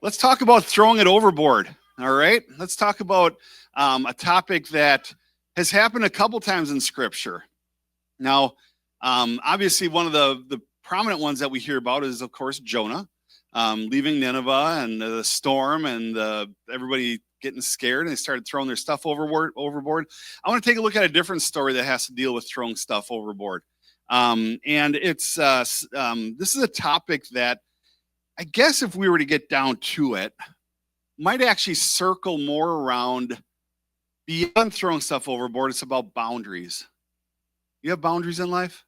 Let's talk about throwing it overboard. All right. Let's talk about a topic that has happened a couple times in Scripture. Now, obviously, one of the prominent ones that we hear about is, of course, Jonah leaving Nineveh and the storm and everybody getting scared, and they started throwing their stuff overboard. I want to take a look at a different story that has to deal with throwing stuff overboard. And it's this is a topic that I guess if we were to get down to it, might actually circle more around beyond throwing stuff overboard. It's about boundaries. You have boundaries in life?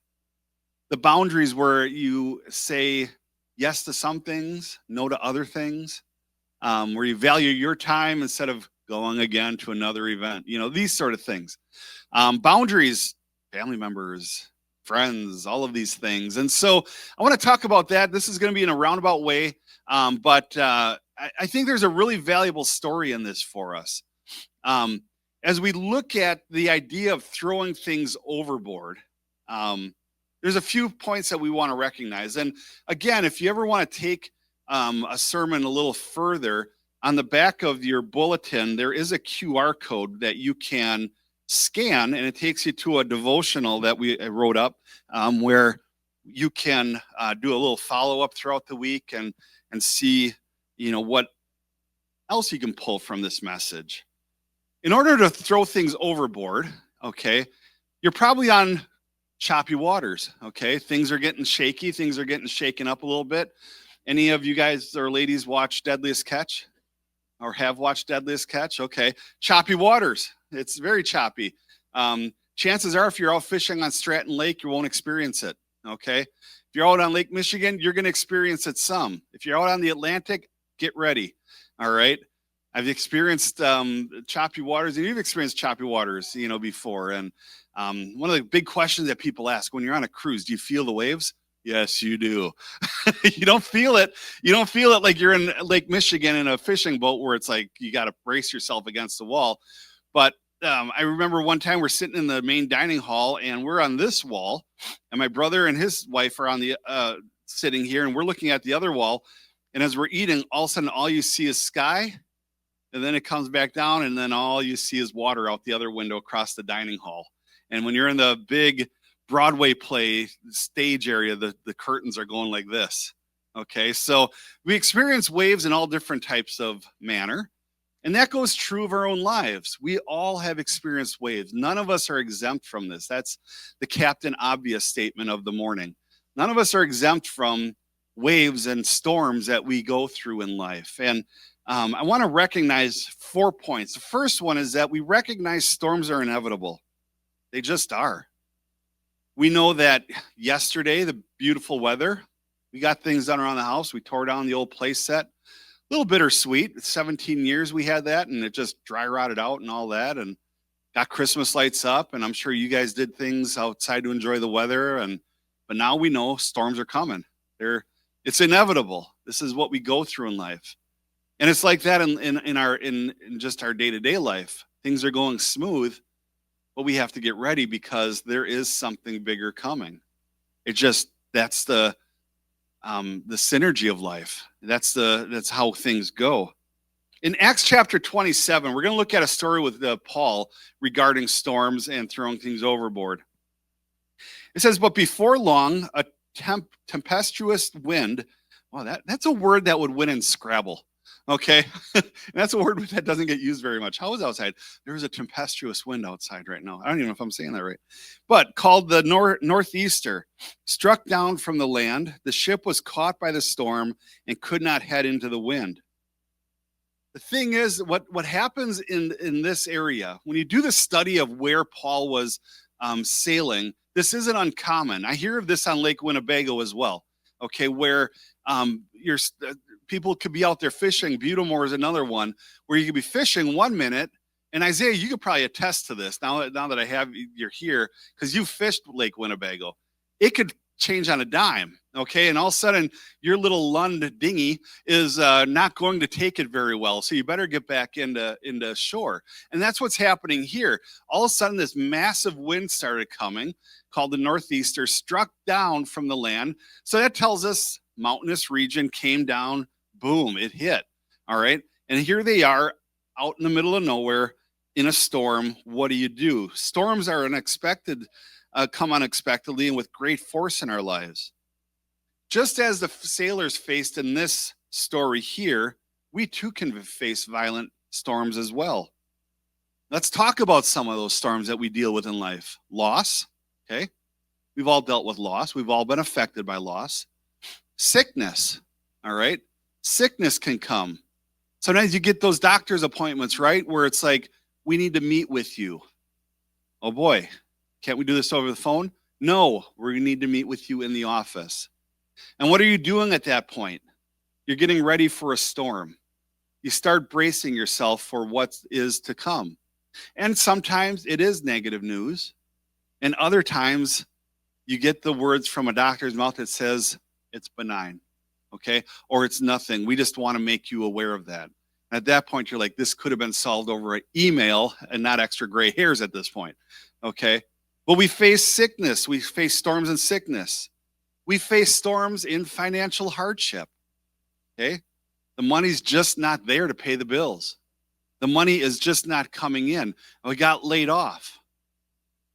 The boundaries where you say yes to some things, no to other things, where you value your time instead of going again to another event, these sort of things. Boundaries, family members, friends, all of these things. And so I want to talk about that. This is going to be in a roundabout way, but I think there's a really valuable story in this for us. As we look at the idea of throwing things overboard, there's a few points that we want to recognize. And again, if you ever want to take a sermon a little further, on the back of your bulletin, there is a QR code that you can scan, and it takes you to a devotional that we wrote up where you can do a little follow-up throughout the week and see, what else you can pull from this message. In order to throw things overboard, okay, you're probably on choppy waters, okay? Things are getting shaky. Things are getting shaken up a little bit. Any of you guys or ladies watch Deadliest Catch or have watched Deadliest Catch? Okay. Choppy waters. It's very choppy. Chances are if you're out fishing on Stratton Lake, you won't experience it, okay? If you're out on Lake Michigan, you're going to experience it some. If you're out on the Atlantic, get ready, all right? I've experienced choppy waters, and you've experienced choppy waters, before. And one of the big questions that people ask when you're on a cruise, do you feel the waves? Yes, you do. You don't feel it. You don't feel it like you're in Lake Michigan in a fishing boat where it's like you got to brace yourself against the wall. But I remember one time we're sitting in the main dining hall, and we're on this wall, and my brother and his wife are on the sitting here, and we're looking at the other wall. And as we're eating, all of a sudden, all you see is sky. And then it comes back down, and then all you see is water out the other window across the dining hall. And when you're in the big Broadway play stage area, the curtains are going like this. Okay, so we experience waves in all different types of manner. And that goes true of our own lives. We all have experienced waves. None of us are exempt from this. That's the Captain Obvious statement of the morning. None of us are exempt from waves and storms that we go through in life. And I want to recognize 4 points. The first one is that we recognize storms are inevitable. They just are. We know that yesterday, the beautiful weather, we got things done around the house. We tore down the old play set. A little bittersweet. 17 years we had that, and it just dry rotted out and all that, and got Christmas lights up. And I'm sure you guys did things outside to enjoy the weather. But now we know storms are coming. It's inevitable. This is what we go through in life. And it's like that in just our day-to-day life. Things are going smooth, but we have to get ready because there is something bigger coming. That's the synergy of life. That's how things go. In Acts chapter 27, we're going to look at a story with Paul regarding storms and throwing things overboard. It says, but before long, a tempestuous wind. Wow, that's a word that would win in Scrabble. Okay, and that's a word that doesn't get used very much. How is outside? There is a tempestuous wind outside right now. I don't even know if I'm saying that right. But called the northeaster, struck down from the land. The ship was caught by the storm and could not head into the wind. The thing is, what happens in this area, when you do the study of where Paul was sailing, this isn't uncommon. I hear of this on Lake Winnebago as well. Okay, where people could be out there fishing. Butamore is another one where you could be fishing 1 minute. And Isaiah, you could probably attest to this now that you're here, because you fished Lake Winnebago. It could change on a dime, okay? And all of a sudden, your little Lund dinghy is not going to take it very well. So you better get back into shore. And that's what's happening here. All of a sudden, this massive wind started coming, called the northeaster, struck down from the land. So that tells us mountainous region came down, boom, it hit. All right. And here they are out in the middle of nowhere in a storm. What do? Storms are come unexpectedly and with great force in our lives. Just as the sailors faced in this story here, we too can face violent storms as well. Let's talk about some of those storms that we deal with in life. Loss, okay? We've all dealt with loss. We've all been affected by loss. Sickness, all right? Sickness can come. Sometimes you get those doctor's appointments, right? Where it's like, we need to meet with you. Oh boy, can't we do this over the phone? No, we need to meet with you in the office. And what are you doing at that point? You're getting ready for a storm. You start bracing yourself for what is to come. And sometimes it is negative news. And other times you get the words from a doctor's mouth that says it's benign, okay? Or it's nothing. We just want to make you aware of that. At that point, you're like, this could have been solved over an email and not extra gray hairs at this point, okay? But we face sickness. We face storms and sickness. We face storms in financial hardship, okay? The money's just not there to pay the bills. The money is just not coming in. We got laid off,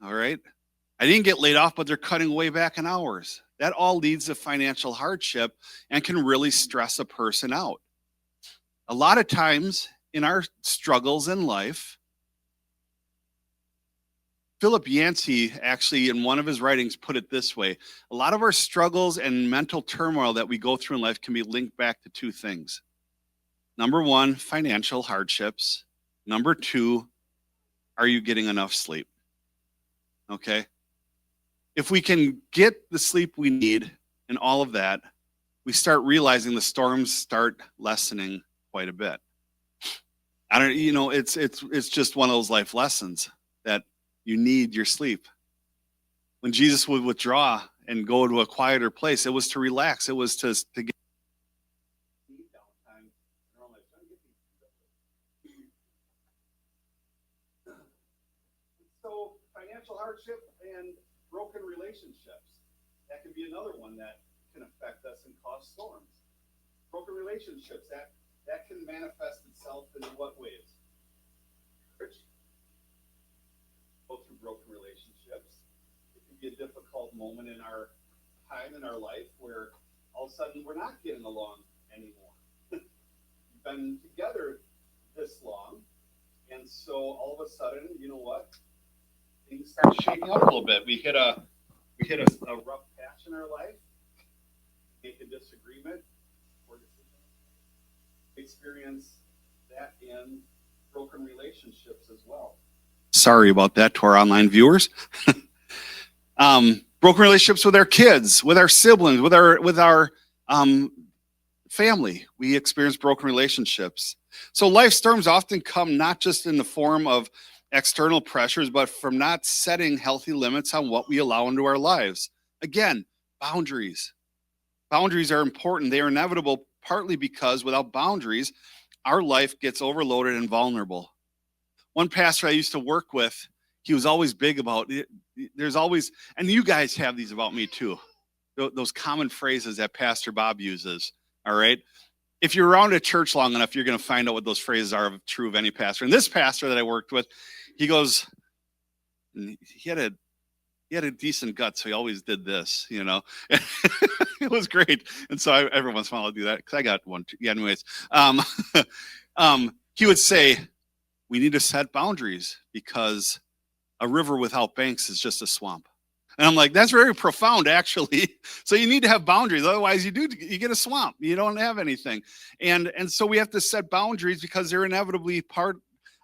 all right? I didn't get laid off, but they're cutting way back in hours. That all leads to financial hardship and can really stress a person out. A lot of times in our struggles in life, Philip Yancey actually in one of his writings put it this way. A lot of our struggles and mental turmoil that we go through in life can be linked back to two things. Number one, financial hardships. Number two, are you getting enough sleep? Okay. If we can get the sleep we need and all of that, we start realizing the storms start lessening quite a bit. It's just one of those life lessons that you need your sleep. When Jesus would withdraw and go to a quieter place, it was to relax. It was to get downtime. So financial hardship and broken relationships, that can be another one that can affect us and cause storms. Broken relationships, that can manifest itself in what ways? Go through broken relationships. It can be a difficult moment in our time in our life where all of a sudden we're not getting along anymore. We've been together this long, and so all of a sudden, you know what? Things start shaking out a little bit. We hit a rough patch in our life, make a disagreement, or experience that in broken relationships as well. Sorry about that to our online viewers. Broken relationships with our kids, with our siblings, with our family. We experience broken relationships. So life storms often come not just in the form of external pressures, but from not setting healthy limits on what we allow into our lives. Again, boundaries. Boundaries are important. They are inevitable, partly because without boundaries, our life gets overloaded and vulnerable. One pastor I used to work with, he was always big about it. There's always, and you guys have these about me too, those common phrases that Pastor Bob uses, all right? If you're around a church long enough, you're going to find out what those phrases are true of any pastor. And this pastor that I worked with, he goes, he had a decent gut, so he always did this, you know. It was great. And so every once in a while I'll do that because I got one too. Yeah, anyways. He would say, we need to set boundaries because a river without banks is just a swamp. And I'm like, that's very profound, actually. So you need to have boundaries. Otherwise, you get a swamp. You don't have anything. And so we have to set boundaries because they're inevitably part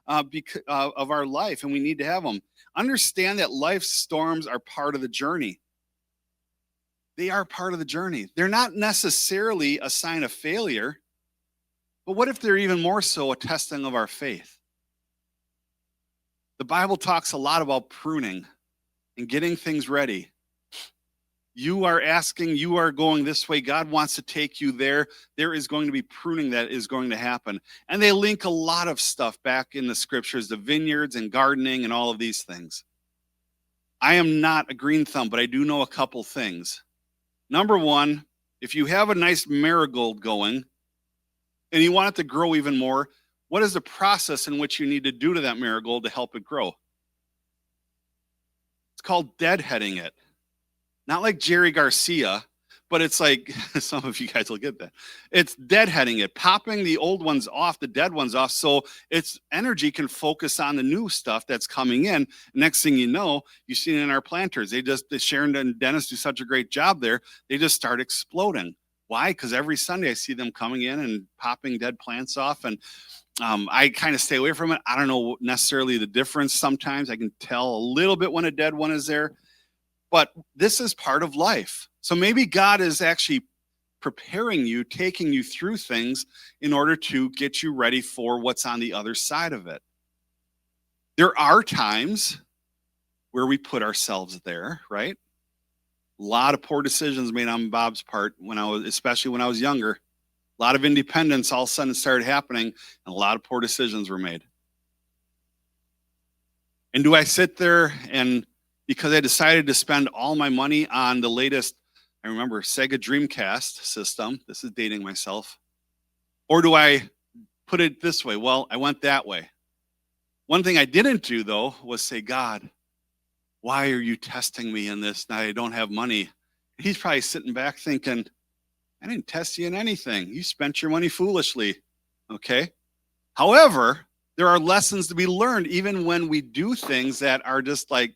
of our life, and we need to have them. Understand that life's storms are part of the journey. They are part of the journey. They're not necessarily a sign of failure, but what if they're even more so a testing of our faith? The Bible talks a lot about pruning and getting things ready. You are asking, you are going this way. God wants to take you there. There is going to be pruning that is going to happen. And they link a lot of stuff back in the scriptures, the vineyards and gardening and all of these things. I am not a green thumb, but I do know a couple things. Number one, if you have a nice marigold going, and you want it to grow even more, what is the process in which you need to do to that marigold to help it grow? It's called deadheading it. Not like Jerry Garcia, but it's like, some of you guys will get that. It's deadheading it, popping the old ones off, the dead ones off, so its energy can focus on the new stuff that's coming in. Next thing you know, you see it in our planters. Sharon and Dennis do such a great job there. They just start exploding. Why? Because every Sunday I see them coming in and popping dead plants off, and I kind of stay away from it. I don't know necessarily the difference. Sometimes I can tell a little bit when a dead one is there, but this is part of life. So maybe God is actually preparing you, taking you through things in order to get you ready for what's on the other side of it. There are times where we put ourselves there, right? A lot of poor decisions made on Bob's part especially when I was younger. A lot of independence all of a sudden started happening, and a lot of poor decisions were made. And do I sit there and, because I decided to spend all my money on the latest, I remember, Sega Dreamcast system, this is dating myself, or do I put it this way? Well, I went that way. One thing I didn't do, though, was say, God, why are you testing me in this? Now I don't have money. He's probably sitting back thinking, I didn't test you in anything. You spent your money foolishly. Okay. However, there are lessons to be learned even when we do things that are just like,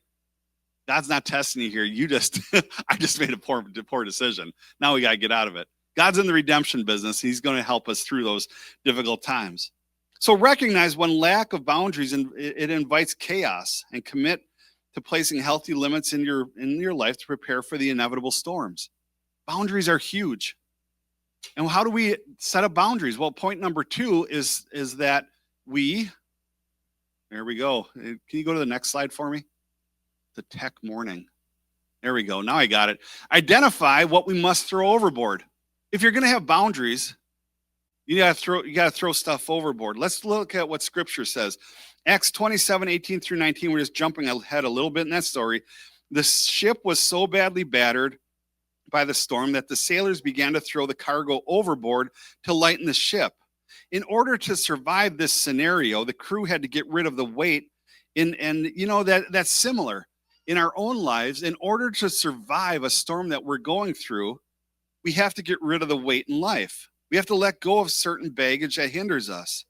God's not testing you here. I just made a poor decision. Now we got to get out of it. God's in the redemption business. He's going to help us through those difficult times. So recognize when lack of boundaries, it invites chaos, and commit to placing healthy limits in your life to prepare for the inevitable storms. Boundaries are huge. And how do we set up boundaries? Well, point number 2 is that there we go. Can you go to the next slide for me? The tech morning. There we go. Now I got it. Identify what we must throw overboard. If you're going to have boundaries, you got to throw stuff overboard. Let's look at what Scripture says. Acts 27:18-19. We're just jumping ahead a little bit in that story. The ship was so badly battered by the storm that the sailors began to throw the cargo overboard to lighten the ship. In order to survive this scenario, the crew had to get rid of the weight. And you know that's similar in our own lives. In order to survive a storm that we're going through, we have to get rid of the weight in life. We have to let go of certain baggage that hinders us.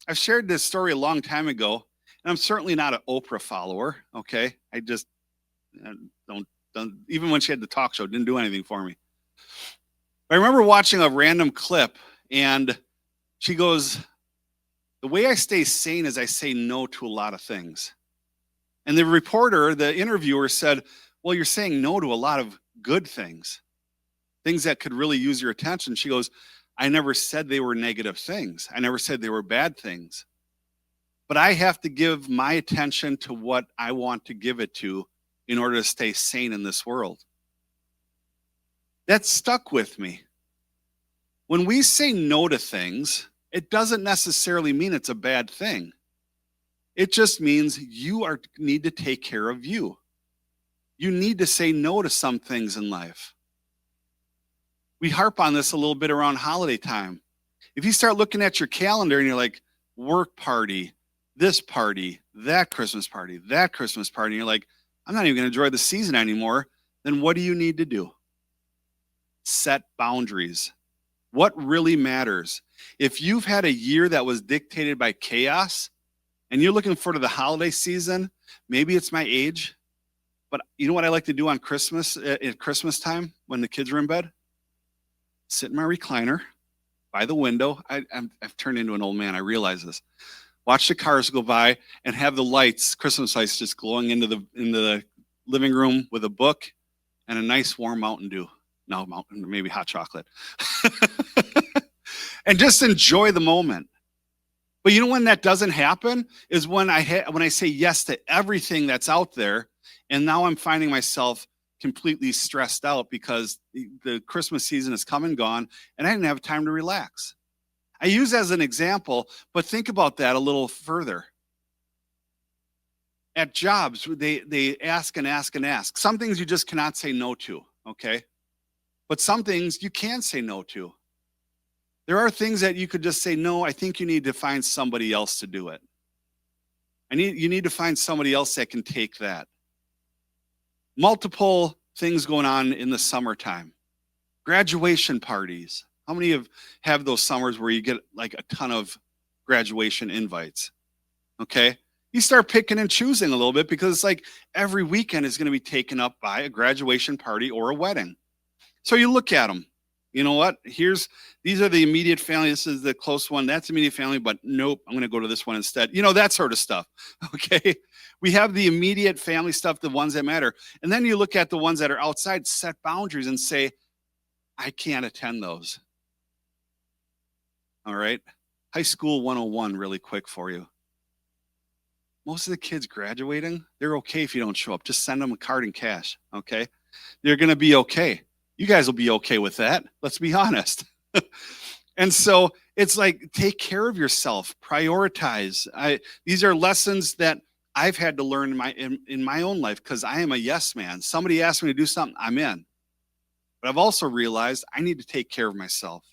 I've shared this story a long time ago, and I'm certainly not an Oprah follower. Okay, I just don't. Even when she had the talk show, didn't do anything for me. I remember watching a random clip, and she goes, the way I stay sane is I say no to a lot of things. And the interviewer said, well, you're saying no to a lot of good things that could really use your attention. She goes, I never said they were negative things. I never said they were bad things. But I have to give my attention to what I want to give it to in order to stay sane in this world. That stuck with me. When we say no to things, it doesn't necessarily mean it's a bad thing. It just means you need to take care of you. You need to say no to some things in life. We harp on this a little bit around holiday time. If you start looking at your calendar and you're like, work party, this party, that Christmas party, and you're like, I'm not even going to enjoy the season anymore, then what do you need to do? Set boundaries. What really matters? If you've had a year that was dictated by chaos and you're looking forward to the holiday season, maybe it's my age, but you know what I like to do on Christmas, at Christmas time when the kids are in bed? Sit in my recliner by the window. I've turned into an old man. I realize this. Watch the cars go by and have the lights, Christmas lights, just glowing into the living room with a book and a nice warm Mountain Dew. No, maybe hot chocolate. And just enjoy the moment. But you know when that doesn't happen is when I say yes to everything that's out there, and now I'm finding myself completely stressed out because the Christmas season is come and gone, and I didn't have time to relax. I use as an example, but think about that a little further. At jobs, they ask and ask and ask. Some things you just cannot say no to, okay? But some things you can say no to. There are things that you could just say, no, I think you need to find somebody else to do it. You need to find somebody else that can take that. Multiple things going on in the summertime. Graduation parties. How many have those summers where you get like a ton of graduation invites? Okay. You start picking and choosing a little bit because it's like every weekend is going to be taken up by a graduation party or a wedding. So you look at them. You know what? These are the immediate family. This is the close one. That's immediate family, but nope, I'm going to go to this one instead. You know, that sort of stuff. Okay. We have the immediate family stuff, the ones that matter. And then you look at the ones that are outside, set boundaries and say, I can't attend those. All right. High School 101, really quick for you. Most of the kids graduating, they're okay if you don't show up. Just send them a card and cash. Okay. They're going to be okay. You guys will be okay with that. Let's be honest. And so it's like, take care of yourself, prioritize. These are lessons that I've had to learn in my own life because I am a yes man. Somebody asked me to do something, I'm in. But I've also realized I need to take care of myself.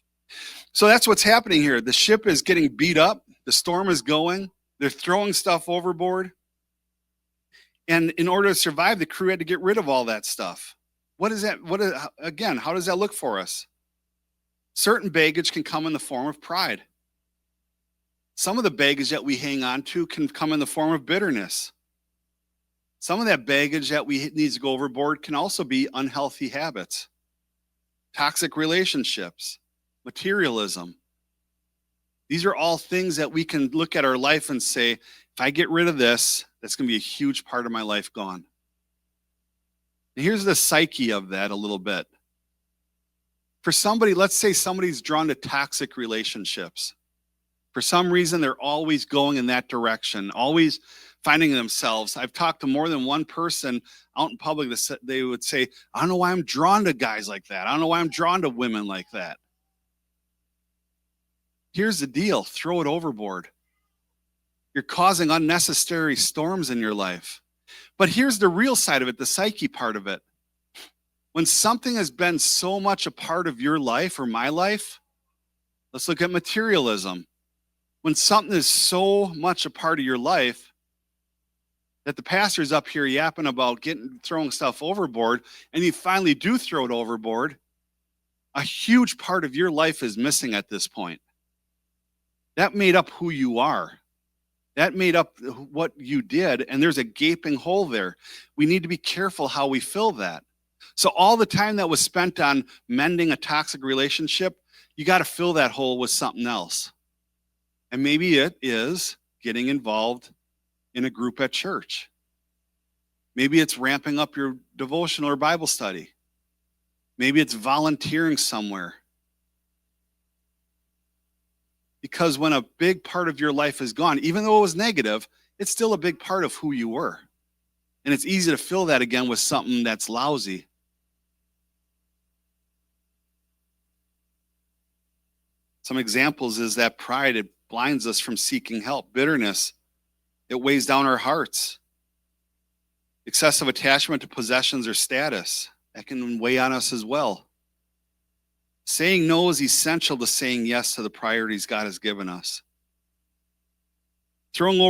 So that's what's happening here. The ship is getting beat up. The storm is going. They're throwing stuff overboard. And in order to survive, the crew had to get rid of all that stuff. Again, how does that look for us? Certain baggage can come in the form of pride. Some of the baggage that we hang on to can come in the form of bitterness. Some of that baggage that needs to go overboard can also be unhealthy habits, toxic relationships, materialism. These are all things that we can look at our life and say, if I get rid of this, that's going to be a huge part of my life gone. And here's the psyche of that a little bit. For somebody, let's say somebody's drawn to toxic relationships. For some reason, they're always going in that direction, always finding themselves. I've talked to more than one person out in public that they would say, I don't know why I'm drawn to guys like that. I don't know why I'm drawn to women like that. Here's the deal. Throw it overboard. You're causing unnecessary storms in your life. But here's the real side of it, the psyche part of it. When something has been so much a part of your life or my life, let's look at materialism. When something is so much a part of your life that the pastor's up here yapping about throwing stuff overboard, and you finally do throw it overboard, a huge part of your life is missing at this point. That made up who you are. That made up what you did, and there's a gaping hole there. We need to be careful how we fill that. So all the time that was spent on mending a toxic relationship, you got to fill that hole with something else. And maybe it is getting involved in a group at church. Maybe it's ramping up your devotional or Bible study. Maybe it's volunteering somewhere. Because when a big part of your life is gone, even though it was negative, it's still a big part of who you were. And it's easy to fill that again with something that's lousy. Some examples is that pride, it blinds us from seeking help. Bitterness, it weighs down our hearts. Excessive attachment to possessions or status, that can weigh on us as well. Saying no is essential to saying yes to the priorities God has given us. Throwing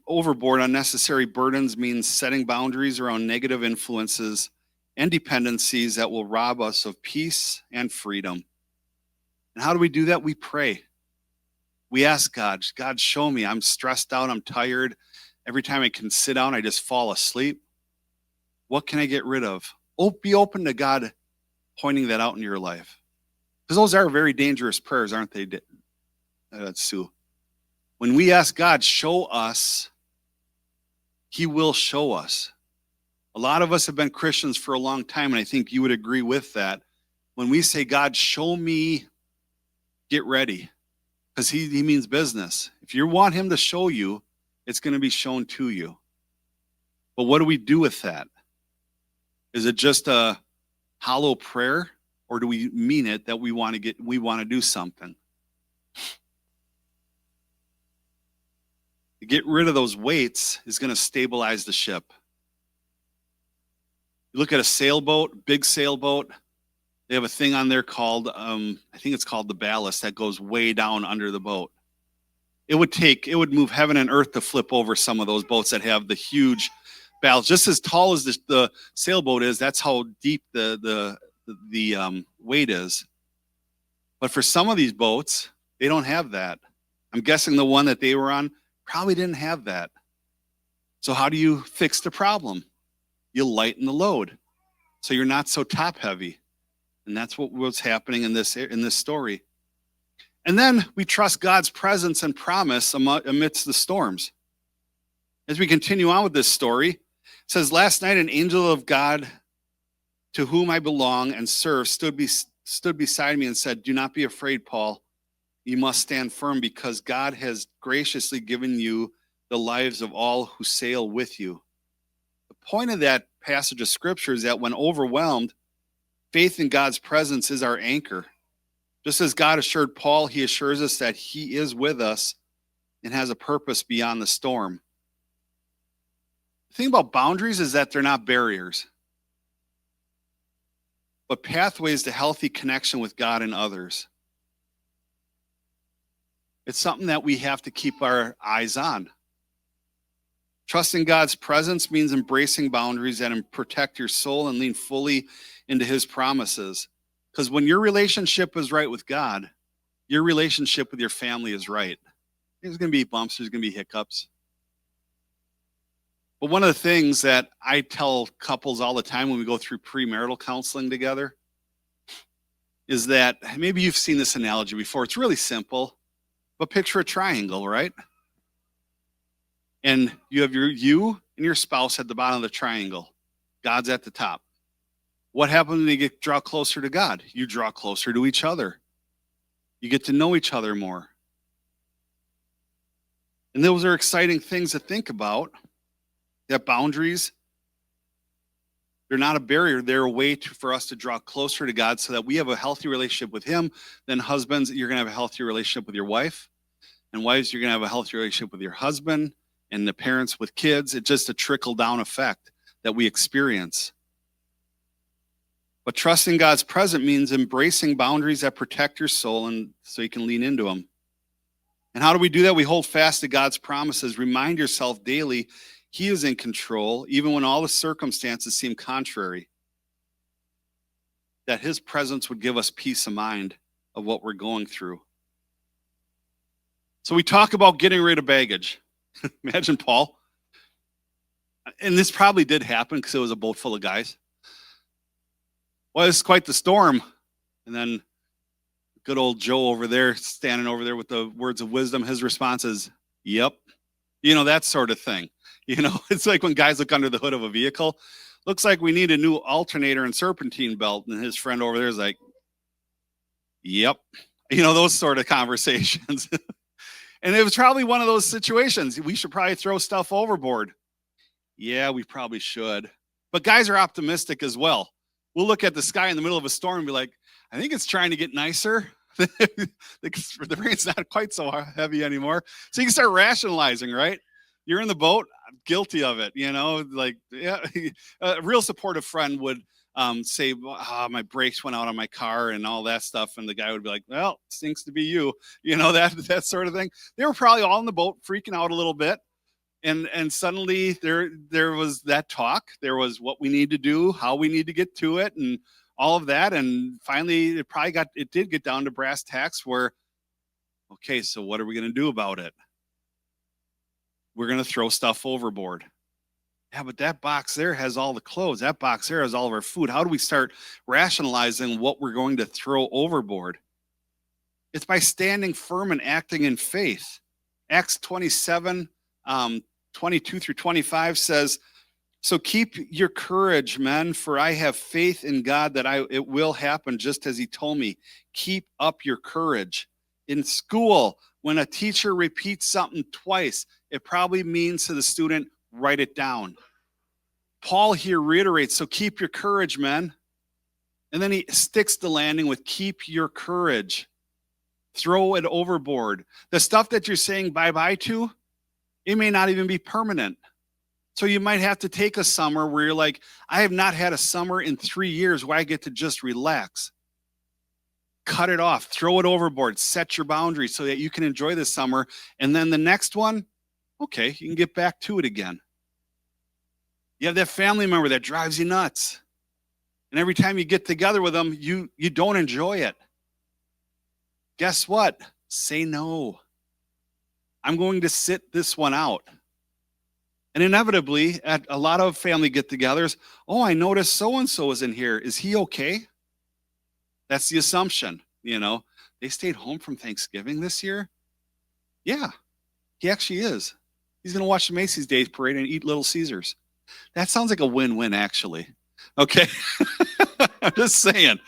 overboard unnecessary burdens means setting boundaries around negative influences and dependencies that will rob us of peace and freedom. And how do we do that? We pray. We ask God, God, show me. I'm stressed out. I'm tired. Every time I can sit down, I just fall asleep. What can I get rid of? Be open to God pointing that out in your life. Because those are very dangerous prayers, aren't they, Sue? When we ask God, show us, He will show us. A lot of us have been Christians for a long time, and I think you would agree with that. When we say, God, show me, get ready. Because he means business. If you want Him to show you, it's going to be shown to you. But what do we do with that? Is it just a hollow prayer? Or do we mean it that we want to do something? To get rid of those weights is going to stabilize the ship. You look at a sailboat, big sailboat, They have a thing on there called, I think it's called the ballast that goes way down under the boat. It would move heaven and earth to flip over some of those boats that have the huge ballast. Just as tall as the sailboat is, that's how deep the weight is. But for some of these boats, they don't have that. I'm guessing the one that they were on probably didn't have that. So how do you fix the problem? You lighten the load so you're not so top heavy. And that's what was happening in this story. And then we trust God's presence and promise amidst the storms. As we continue on with this story, it says, last night an angel of God to whom I belong and serve stood beside me and said, do not be afraid, Paul. You must stand firm because God has graciously given you the lives of all who sail with you. The point of that passage of scripture is that when overwhelmed, faith in God's presence is our anchor. Just as God assured Paul, he assures us that he is with us and has a purpose beyond the storm. The thing about boundaries is that they're not barriers, but pathways to healthy connection with God and others. It's something that we have to keep our eyes on. Trusting God's presence means embracing boundaries that protect your soul and lean fully into his promises. Because when your relationship is right with God, your relationship with your family is right. There's going to be bumps, there's going to be hiccups. But one of the things that I tell couples all the time when we go through premarital counseling together is that, maybe you've seen this analogy before. It's really simple, but picture a triangle, right? And you have you and your spouse at the bottom of the triangle. God's at the top. What happens when you draw closer to God? You draw closer to each other. You get to know each other more. And those are exciting things to think about. That boundaries, they're not a barrier. They're a way for us to draw closer to God so that we have a healthy relationship with him. Then husbands, you're going to have a healthy relationship with your wife. And wives, you're going to have a healthy relationship with your husband. And the parents with kids. It's just a trickle-down effect that we experience. But trusting God's presence means embracing boundaries that protect your soul and so you can lean into them. And how do we do that? We hold fast to God's promises. Remind yourself daily, he is in control, even when all the circumstances seem contrary. That his presence would give us peace of mind of what we're going through. So we talk about getting rid of baggage. Imagine Paul. And this probably did happen because it was a boat full of guys. Well, it's quite the storm. And then good old Joe over there, standing over there with the words of wisdom, his response is, yep. You know, that sort of thing. You know, it's like when guys look under the hood of a vehicle. Looks like we need a new alternator and serpentine belt. And his friend over there is like, yep. You know, those sort of conversations. And it was probably one of those situations. We should probably throw stuff overboard. Yeah, we probably should. But guys are optimistic as well. We'll look at the sky in the middle of a storm and be like, I think it's trying to get nicer. The rain's not quite so heavy anymore. So you can start rationalizing, right? You're in the boat. I'm guilty of it. You know, like, yeah, a real supportive friend would say, my brakes went out on my car and all that stuff. And the guy would be like, well, stinks to be you, you know, that sort of thing. They were probably all in the boat freaking out a little bit. And suddenly there was that talk. There was what we need to do, how we need to get to it, and all of that. And finally it did get down to brass tacks where, okay, so what are we going to do about it? We're going to throw stuff overboard. Yeah, but that box there has all the clothes. That box there has all of our food. How do we start rationalizing what we're going to throw overboard? It's by standing firm and acting in faith. Acts 27, 22 through 25 says, so keep your courage, men, for I have faith in God that it will happen just as he told me. Keep up your courage. In school, when a teacher repeats something twice, it probably means to the student, write it down. Paul here reiterates, so keep your courage, men. And then he sticks the landing with keep your courage. Throw it overboard. The stuff that you're saying bye-bye to, it may not even be permanent. So you might have to take a summer where you're like, I have not had a summer in 3 years where I get to just relax. cut it off, throw it overboard, set your boundaries so that you can enjoy this summer. And then the next one, okay, you can get back to it again. You have that family member that drives you nuts. And every time you get together with them, you don't enjoy it. Guess what? Say no. I'm going to sit this one out. And inevitably, at a lot of family get-togethers, oh, I noticed so-and-so is in here. Is he okay? That's the assumption, They stayed home from Thanksgiving this year? Yeah, he actually is. He's going to watch the Macy's Day Parade and eat Little Caesars. That sounds like a win-win, actually. Okay? I'm just saying.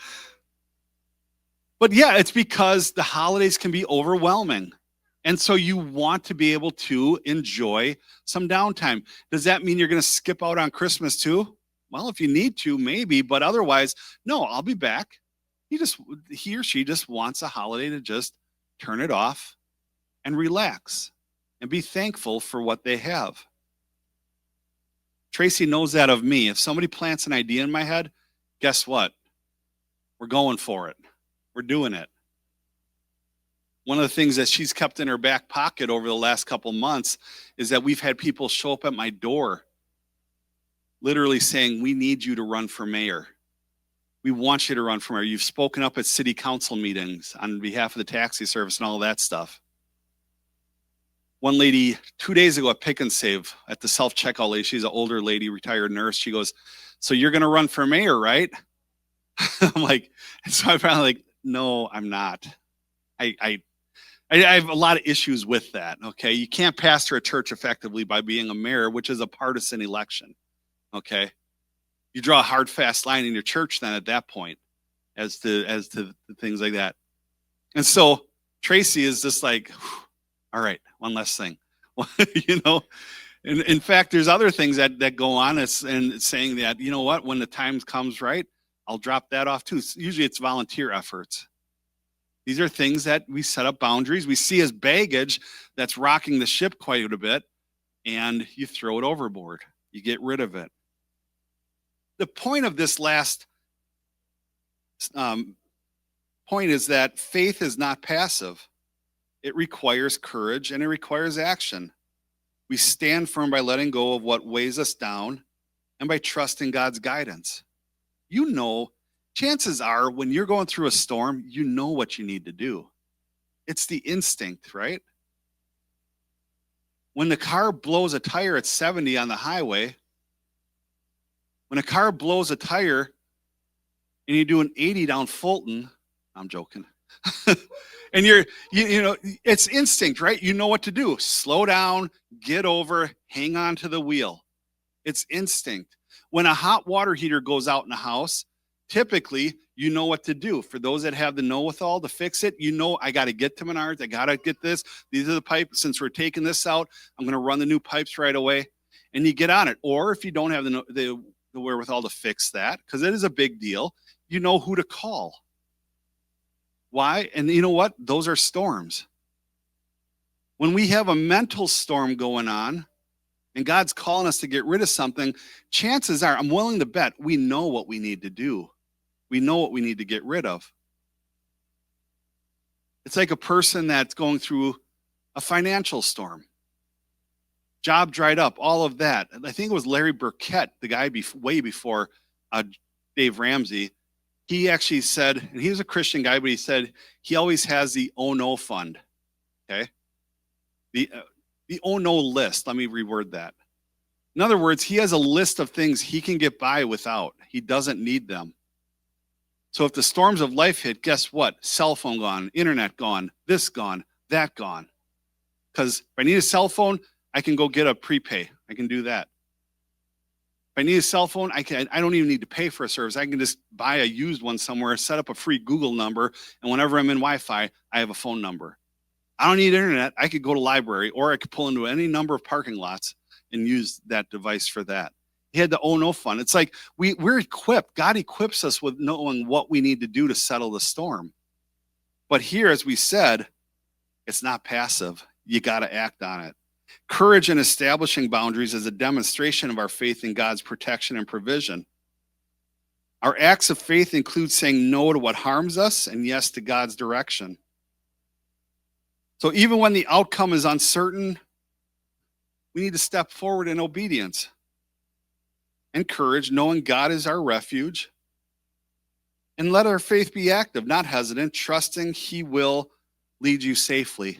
But yeah, it's because the holidays can be overwhelming. And so you want to be able to enjoy some downtime. Does that mean you're going to skip out on Christmas too? Well, if you need to, maybe, but otherwise, no, I'll be back. He or she just wants a holiday to just turn it off and relax and be thankful for what they have. Tracy knows that of me. If somebody plants an idea in my head, guess what? We're going for it. We're doing it. One of the things that she's kept in her back pocket over the last couple months is that we've had people show up at my door literally saying, we need you to run for mayor. We want you to run for mayor. You've spoken up at city council meetings on behalf of the taxi service and all that stuff. One lady 2 days ago at Pick and Save at the self-checkout lady, she's an older lady, retired nurse. She goes, so you're going to run for mayor, right? I'm like, so I'm finally like, no, I'm not. I have a lot of issues with that. Okay. You can't pastor a church effectively by being a mayor, which is a partisan election. Okay. You draw a hard, fast line in your church then at that point as to things like that. And so Tracy is just like, all right, one less thing, in fact, there's other things that go on and saying that, you know what, when the time comes right, I'll drop that off too. Usually it's volunteer efforts. These are things that we set up boundaries. We see as baggage that's rocking the ship quite a bit, and you throw it overboard. You get rid of it. The point of this last point is that faith is not passive. It requires courage and it requires action. We stand firm by letting go of what weighs us down and by trusting God's guidance. Chances are when you're going through a storm, you know what you need to do. It's the instinct, right? When the car blows a tire at 70 on the highway, when a car blows a tire and you do an 80 down Fulton, I'm joking. And it's instinct, right? You know what to do. Slow down, get over, hang on to the wheel. It's instinct. When a hot water heater goes out in the house, typically, you know what to do. For those that have the know-with-all to fix it, I got to get to Menards. I got to get this. These are the pipes. Since we're taking this out, I'm going to run the new pipes right away. And you get on it. Or if you don't have the wherewithal to fix that, because it is a big deal, you know who to call. Why? And you know what? Those are storms. When we have a mental storm going on, and God's calling us to get rid of something, chances are, I'm willing to bet, we know what we need to do. We know what we need to get rid of. It's like a person that's going through a financial storm. Job dried up, all of that. I think it was Larry Burkett, the guy way before Dave Ramsey. He actually said, and he was a Christian guy, but he said he always has the oh no fund. Okay? The oh no list. Let me reword that. In other words, he has a list of things he can get by without. He doesn't need them. So if the storms of life hit, guess what? Cell phone gone, internet gone, this gone, that gone. Because if I need a cell phone, I can go get a prepay. I can do that. If I need a cell phone, I don't even need to pay for a service. I can just buy a used one somewhere, set up a free Google number, and whenever I'm in Wi-Fi, I have a phone number. I don't need internet. I could go to library, or I could pull into any number of parking lots and use that device for that. He had the oh no fund. It's like we're equipped. God equips us with knowing what we need to do to settle the storm. But here, as we said, it's not passive. You got to act on it. Courage in establishing boundaries is a demonstration of our faith in God's protection and provision. Our acts of faith include saying no to what harms us and yes to God's direction. So even when the outcome is uncertain, we need to step forward in obedience and courage, knowing God is our refuge. And let our faith be active, not hesitant, trusting He will lead you safely.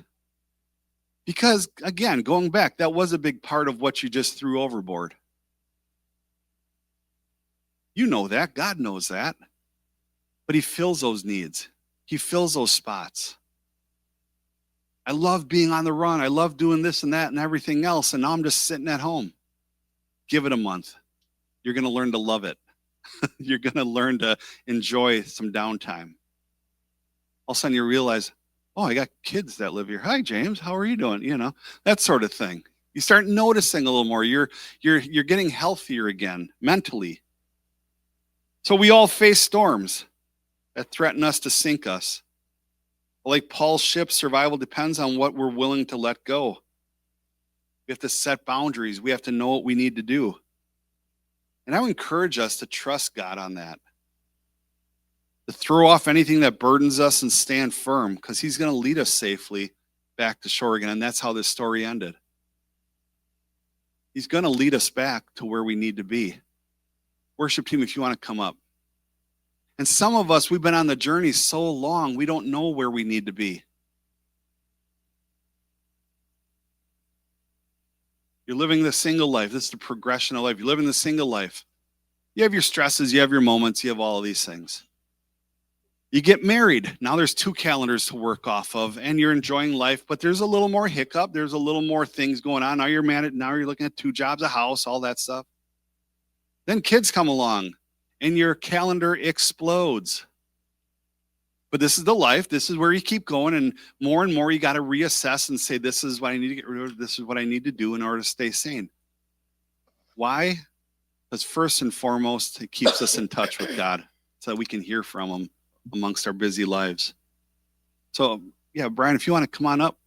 Because, again, going back, that was a big part of what you just threw overboard. You know that. God knows that. But He fills those needs. He fills those spots. I love being on the run. I love doing this and that and everything else. And now I'm just sitting at home. Give it a month. You're going to learn to love it. You're going to learn to enjoy some downtime. All of a sudden you realize, oh, I got kids that live here. Hi, James. How are you doing? You know, that sort of thing. You start noticing a little more. You're getting healthier again mentally. So we all face storms that threaten us to sink us. Like Paul's ship, survival depends on what we're willing to let go. We have to set boundaries. We have to know what we need to do. And I would encourage us to trust God on that. To throw off anything that burdens us and stand firm, because He's going to lead us safely back to shore again. And that's how this story ended. He's going to lead us back to where we need to be. Worship team, if you want to come up. And some of us, we've been on the journey so long, we don't know where we need to be. You're living the single life. This is the progression of life. You're living the single life. You have your stresses, you have your moments, you have all of these things. You get married. Now there's 2 calendars to work off of, and you're enjoying life, but there's a little more hiccup. There's a little more things going on. Now you're married. Now you're looking at 2 jobs, a house, all that stuff. Then kids come along, and your calendar explodes. But this is the life. This is where you keep going, and more you got to reassess and say, this is what I need to get rid of. This is what I need to do in order to stay sane. Why? Because first and foremost, it keeps us in touch with God so that we can hear from Him amongst our busy lives. So, yeah, Brian, if you want to come on up.